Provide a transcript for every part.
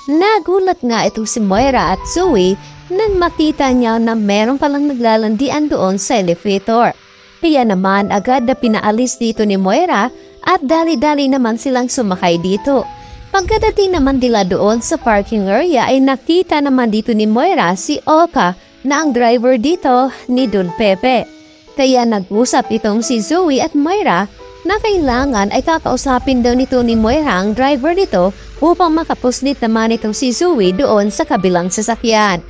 Nagulat nga itong si Moira at Zoe nang makita niya na meron palang naglalandian doon sa elevator. Kaya naman agad na pinaalis dito ni Moira at dali-dali naman silang sumakay dito. Pagkadating naman nila doon sa parking area ay nakita naman dito ni Moira si Oka na ang driver dito ni Don Pepe. Kaya nag-usap itong si Zoe at Moira na kailangan ay kakausapin daw nito ni Moira ang driver nito upang makapuslit naman itong si Zoe doon sa kabilang sasakyan.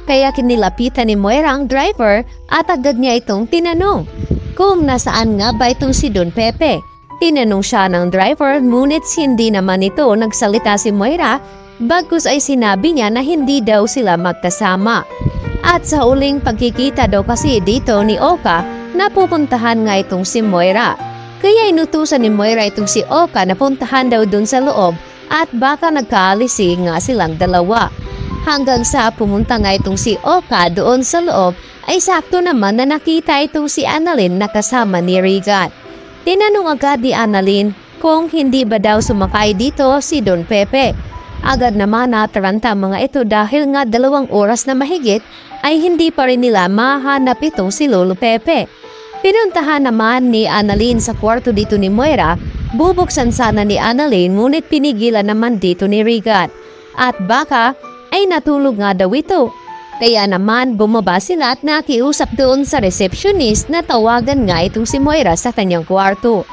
Kaya kinilapitan ni Moira ang driver at agad niya itong tinanong kung nasaan nga ba itong si Don Pepe. Tinanong siya ng driver ngunit hindi naman ito nagsalita si Moira bagkus ay sinabi niya na hindi daw sila magkasama. At sa uling pagkikita daw kasi dito ni Oka na pupuntahan nga itong si Moira. Kaya inutusan ni Moira itong si Oka na puntahan daw dun sa loob at baka nagkaalisi nga silang dalawa. Hanggang sa pumunta nga itong si Oka doon sa loob ay sakto naman na nakita itong si Annalyn na kasama ni Regan. Tinanong agad ni Annalyn kung hindi ba daw sumakay dito si Don Pepe. Agad naman nataranta mga ito dahil nga 2 oras na mahigit ay hindi pa rin nila mahanap itong si Lolo Pepe. Pinuntahan naman ni Annalyn sa kwarto dito ni Moira. Bubuksan sana ni Annalyn ngunit pinigilan naman dito ni Regan. At baka ay natulog nga daw ito. Kaya naman bumaba sila at nakiusap doon sa receptionist na tawagan nga itong si Moira sa kanyang kwarto.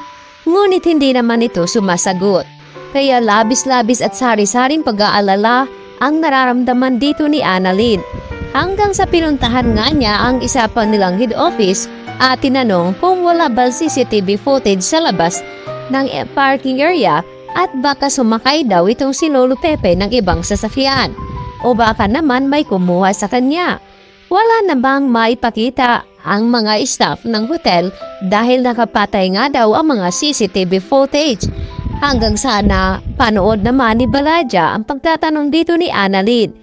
Ngunit hindi naman ito sumasagot. Kaya labis-labis at sari-saring pag-aalala ang nararamdaman dito ni Annalyn. Hanggang sa pinuntahan nga niya ang isa pa nilang head office at tinanong kung wala ba CCTV footage sa labas ng parking area at baka sumakay daw itong si Lolo Pepe ng ibang sasakyan. O baka naman may kumuha sa kanya. Wala namang maipakita ang mga staff ng hotel dahil nakapatay nga daw ang mga CCTV footage. Hanggang sana panood naman ni Baladja ang pagtatanong dito ni Annalyn.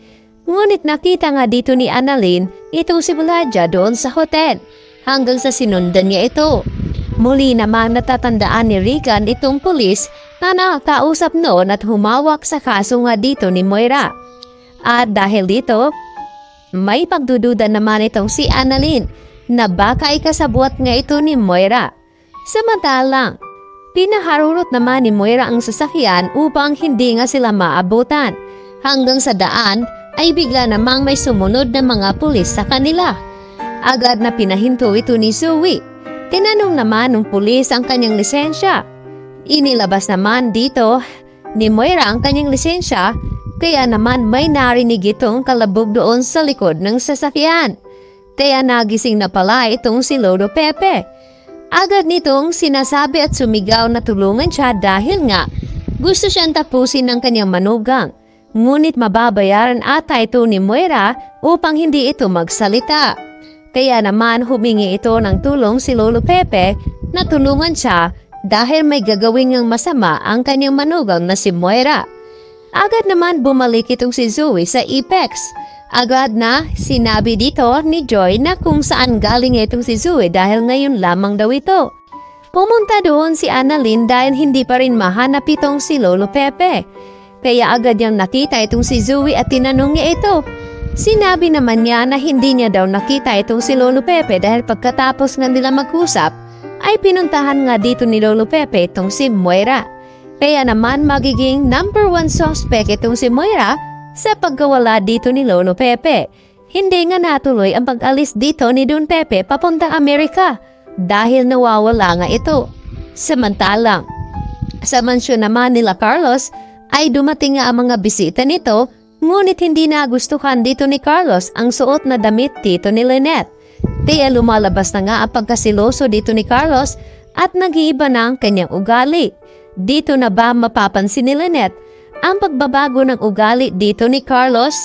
Ngunit nakita nga dito ni Annalyn itong si Baladja doon sa hotel hanggang sa sinundan niya ito. Muli namang natatandaan ni Regan itong pulis na nakakausap noon at humawak sa kaso nga dito ni Moira. At dahil dito, may pagdududa naman itong si Annalyn na baka ikasabwat nga ito ni Moira. Samantalang, pinaharurot naman ni Moira ang sasakyan upang hindi nga sila maabutan. Hanggang sa daan ay bigla namang may sumunod na mga pulis sa kanila. Agad na pinahinto ito ni Zoe. Tinanong naman ng pulis ang kanyang lisensya. Inilabas naman dito ni Moira ang kanyang lisensya. Kaya naman may narinig itong kalabog doon sa likod ng sasakyan. Kaya nagising na pala itong si Lolo Pepe. Agad nitong sinasabi at sumigaw na tulungan siya dahil nga gusto siyang tapusin ng kanyang manugang. Ngunit mababayaran ata ito ni Moira upang hindi ito magsalita. Kaya naman humingi ito ng tulong si Lolo Pepe na tulungan siya dahil may gagawin ngang masama ang kanyang manugang na si Moira. Agad naman bumalik itong si Zoe sa Apex. Agad na sinabi dito ni Joy na kung saan galing itong si Zoe dahil ngayon lamang daw ito. Pumunta doon si Annalyn dahil hindi pa rin mahanap itong si Lolo Pepe. Kaya agad niyang nakita itong si Zoe at tinanong niya ito. Sinabi naman niya na hindi niya daw nakita itong si Lolo Pepe dahil pagkatapos nga nila mag-usap ay pinuntahan nga dito ni Lolo Pepe itong si Moira. Kaya naman magiging number 1 suspect itong si Moira sa pagkawala dito ni Lolo Pepe. Hindi nga natuloy ang pag-alis dito ni Don Pepe papuntang Amerika dahil nawawala nga ito. Samantalang, sa mansyon naman nila Carlos ay dumating nga ang mga bisita nito ngunit hindi nagustuhan dito ni Carlos ang suot na damit dito ni Lynette. Kaya lumalabas na nga ang pagkasiloso dito ni Carlos at nag-iiba na ang kanyang ugali. Dito na ba mapapansin ni Lynette ang pagbabago ng ugali dito ni Carlos?